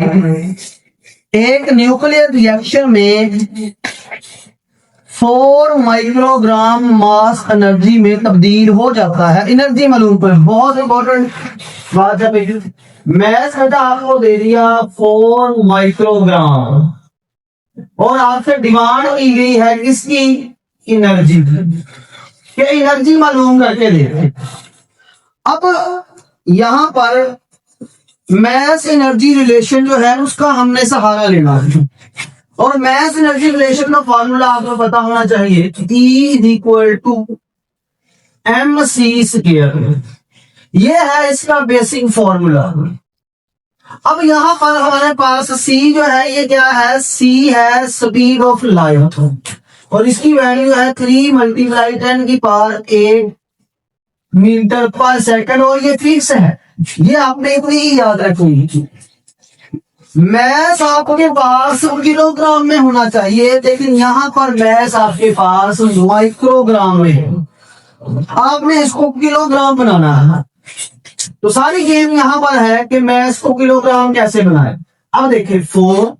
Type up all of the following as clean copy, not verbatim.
एक nuclear reaction में 4 microgram mass energy में तब्दील हो जाता है। एनर्जी मालूम पर बहुत इंपॉर्टेंट बात है। मैथ बेटा आपको दे दिया 4 माइक्रोग्राम और आपसे डिमांड की गई है किसकी? एनर्जी की। एनर्जी मालूम करके दे। अब यहां पर मैस एनर्जी रिलेशन जो है उसका हमने सहारा लेना है और मैस एनर्जी रिलेशन का फॉर्मूला आपको पता होना चाहिए। E = mc²। ये है इसका बेसिक फॉर्मूला। अब यहाँ पर हमारे पास C जो है ये क्या है? C है स्पीड ऑफ लाइट और इसकी वैल्यू है 3 × 10⁸ मीटर पर सेकंड और ये फिक्स है। ये आपने इतनी ही याद रखनी। मैस आपके पास किलोग्राम में होना चाहिए लेकिन यहाँ पर मैस आपके पास माइक्रोग्राम में है। आपने इसको किलोग्राम बनाना है तो सारी गेम यहाँ पर है कि मैस को किलोग्राम कैसे बनाए। अब देखिए 4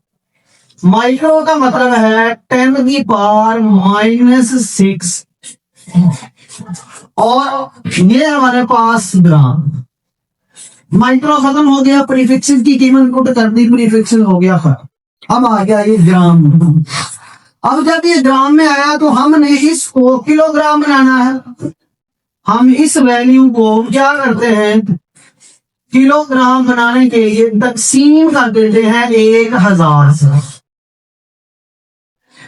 माइक्रो का मतलब है 10⁻⁻⁶ और ये हमारे पास ग्राम। माइक्रो खत्म हो गया, प्रीफिक्सेस की कीमत पुट कर दी, प्रीफिक्सेस हो गया खत्म। अब आ गया ये ग्राम। अब जब ये ग्राम में आया तो हमने इसको किलोग्राम बनाना है। हम इस वैल्यू को क्या करते हैं? किलोग्राम बनाने के लिए तकसीम कर देते हैं 1000 से।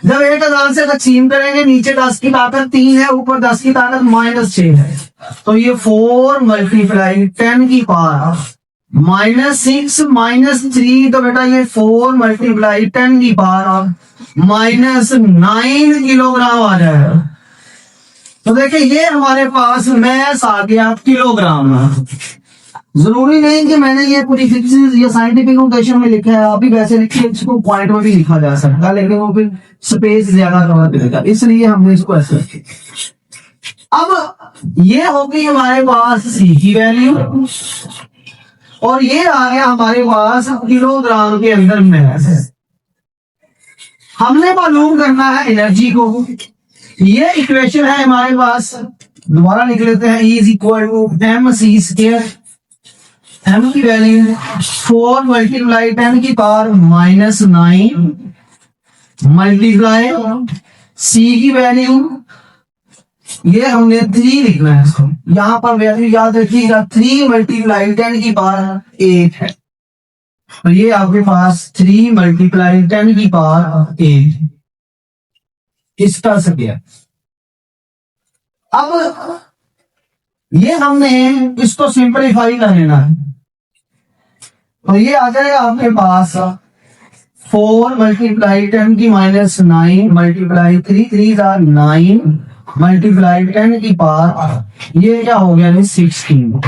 जब 1000 से तकसीम करेंगे नीचे 10 की ताकत 3 है, ऊपर 10 की ताकत -6 है तो ये 4 × 10⁻⁻⁶ -3 तो बेटा ये 4 × 10⁻⁹ किलोग्राम आ जाएगा। तो देखिए ये हमारे पास मैस आ गया किलोग्राम में। जरूरी नहीं कि मैंने ये पूरी फिक्स या साइंटिफिक नोटेशन में लिखा है, आप भी वैसे लिखिए, इसको पॉइंट में भी लिखा जा सकता है लेकिन वो फिर स्पेस ज्यादा कवर करेगा, इसलिए हमने इसको ऐसे रखा। अब ये होगी हमारे पास C की वैल्यू और ये आ गया हमारे पास किलोग्राम के अंदर मैस है। हमने मालूम करना है एनर्जी को। ये इक्वेशन है हमारे पास, दोबारा लिख लेते हैं। E = mc²। m की वैल्यू 4 × 10⁻⁹ मल्टीप्लाई C की वैल्यू ये हमने 3 लिखना है इसको। यहाँ पर वैल्यू याद रखिएगा 3 × 10⁸ है तो ये आपके पास 3 × 10⁸ इसका स्क्वायर। अब ये हमने इसको सिंपलीफाई कर लेना है तो ये आ जाएगा आपके पास 4 × 10⁻⁹ मल्टीप्लाई 3 3 9 मल्टीप्लाई 10⁻, ये क्या हो गया 16।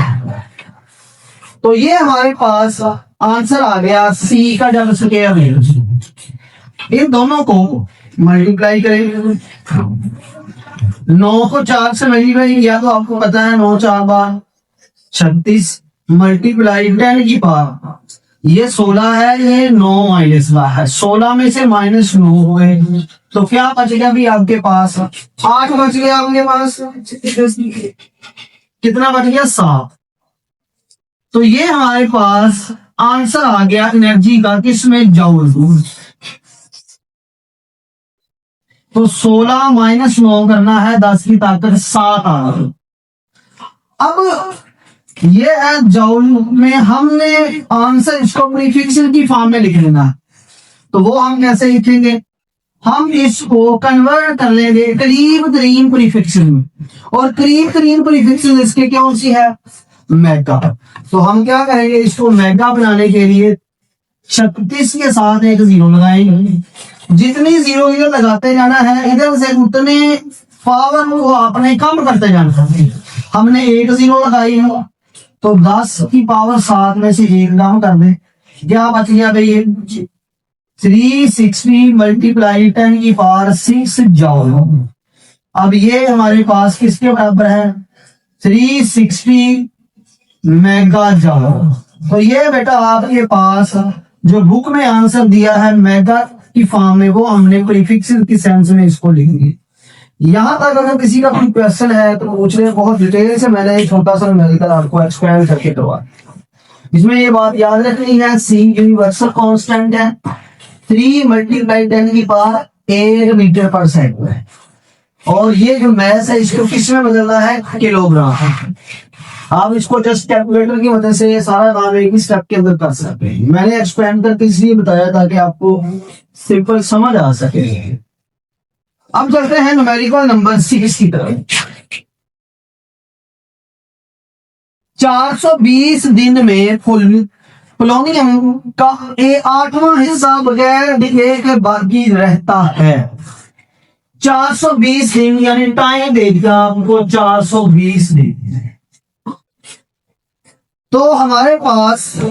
तो ये हमारे पास आंसर आ गया C का जब स्क्वायर है। इन दोनों को मल्टीप्लाई करेंगे। 9 को 4 से मल्टीप्लाई किया तो आपको पता है 9 4 बार 36 मल्टीप्लाई 10⁻, ये 16 है, ये 9 -1 है। 16 में से -9 हुए तो क्या बच गया भी आपके पास? 8 बच गया आपके पास। कितना बच गया? 7। तो ये हमारे पास आंसर आ गया एनर्जी का, किसमें? जूल। तो 16 - 9 करना है, 10 की ताकत 7 आ गई। अब ये है जूल में, हमने आंसर इसको प्रीफिक्स की फॉर्म में लिख लेना। तो वो हम कैसे लिखेंगे? हम इसको कन्वर्ट कर लेंगे करीब तरीन प्रीफिक्स में, और करीब तरीन प्रीफिक्स इसके कौन सी है? मेगा। तो हम क्या करेंगे? इसको मेगा बनाने के लिए 36 के साथ एक 0 लगाएंगे। जितनी 0 इधर लगाते जाना है, इधर से उतने पावर को आपने कम करते जाना है। हमने 1 0 लगाई है तो 10 की पावर 7 में से 1 कम कर दे, क्या बच गया भाई? 360 मल्टीप्लाई 10⁻6 जूल। अब ये हमारे पास किसके बराबर है? 360 मेगा जूल। तो ये बेटा आपके पास जो बुक में आंसर दिया है मेगा की फॉर्म में, वो हमने प्रीफिक्स की सेंस में इसको लिख दिया। यहाँ तक अगर किसी का कोई क्वेश्चन है तो पूछ रहे, बहुत डिटेल से मैंने एक छोटा सा न्यूमेरिकल आपको एक्सप्लेन करके करवा। इसमें ये बात याद रखनी है, सी यूनिवर्सल कांस्टेंट है, 3 × 10⁸ मीटर पर सेकंड है, और ये जो मैथ है इसको किस में बदलना है, किलोग्राम। आप इसको जस्ट कैलकुलेटर की मदद से सारा काम एक ही स्टेप के अंदर कर सकते हैं। मैंने एक्सपेंड करके इसलिए बताया ताकि आपको सिंपल समझ आ सके। अब चलते हैं न्यूमेरिकल नंबर 6 की तरफ। 420 दिन में पोलोनियम का 8वां हिस्सा बगैर डिके के बाकी रहता है। 420 दिन यानी टाइम दे दिया आपको 420 दिन, तो हमारे पास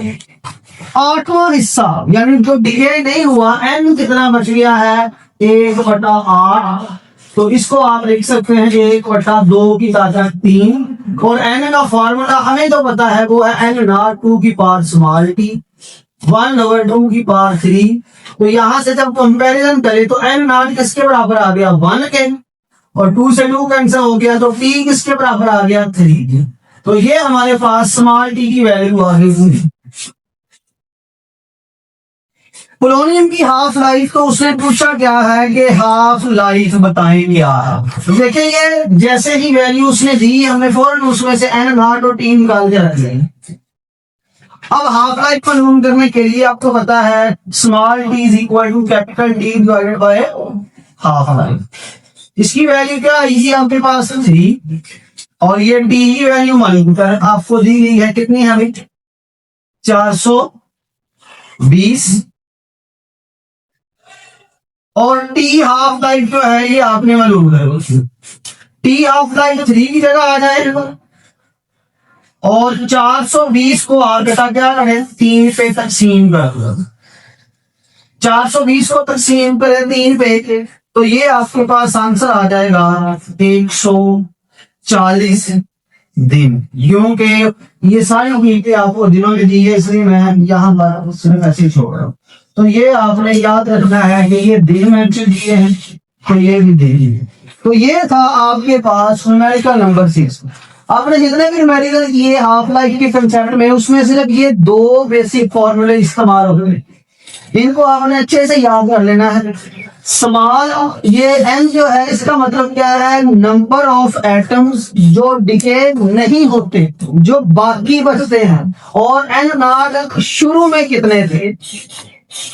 8वां हिस्सा यानी जो डिके नहीं हुआ, एन कितना बच गया है, 1/8। तो इसको आप लिख सकते हैं 1/2 की ताकत 3, और एन का फॉर्मूला हमें तो पता है, वो है n नॉट 2 की पावर स्मॉल t 1/2 की पावर 3। तो यहां से जब कंपैरिजन करें तो n नॉट किसके बराबर आ गया, 1 के, और 2 से 2 कैंसिल हो गया, तो t किसके बराबर आ गया, 3 के। तो ये हमारे पास स्मॉल t की वैल्यू आ गई। पोलोनियम की हाफ लाइफ, तो उसने पूछा क्या है कि हाफ लाइफ बताएंगे आप। देखिए ये जैसे ही वैल्यू उसने दी, हमें फौरन उसमें से n नॉट और t निकाल के रख लेंगे। अब हाफ लाइफ मालूम करने के लिए आपको पता है small t is equal to capital D divided by half life. इसकी वैल्यू क्या आई थी आपके पास, 3, और ये t की वैल्यू मालूम कर आपको दी गई है, कितनी है अभी, 420, और टी हाफ लाइफ जो है ये आपने मालूम करो, टी हाफ लाइफ 3 की जगह आ जाएगा, और 420 को आप बेटा क्या करें, 3 पे तकसीम कर, 420 को तकसीम करें 3 पे, तो ये आपके पास आंसर आ जाएगा 140 दिन। क्योंकि ये सारी चीजें आपको दिनों में दी है, इसलिए मैं यहाँ पर सिर्फ ऐसे छोड़ रहा हूँ। तो ये आपने याद रखना है कि ये दिन मेंशन दिए हैं, तो ये भी दे दिए। तो ये था आपके पास न्यूमेरिकल नंबर 6। आपने जितने भी न्यूमेरिकल किए हाफ लाइफ के कंसेप्ट में, उसमें सिर्फ ये 2 बेसिक फॉर्मूले इस्तेमाल होंगे, इनको आपने अच्छे से याद कर लेना है। स्मॉल ये n जो है, इसका मतलब क्या है, नंबर ऑफ एटम्स जो डिके नहीं होते, जो बाकी बचते हैं, और n नॉट शुरू में कितने थे।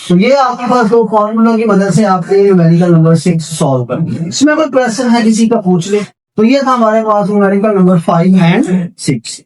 तो ये आपके पास 2 फॉर्मूलों की मदद से आपके न्यूमेरिकल नंबर 6 सॉल्व करनी है। इसमें कोई क्वेश्चन है किसी का पूछ ले। तो ये था हमारे पास न्यूमेरिकल नंबर 5 एंड 6।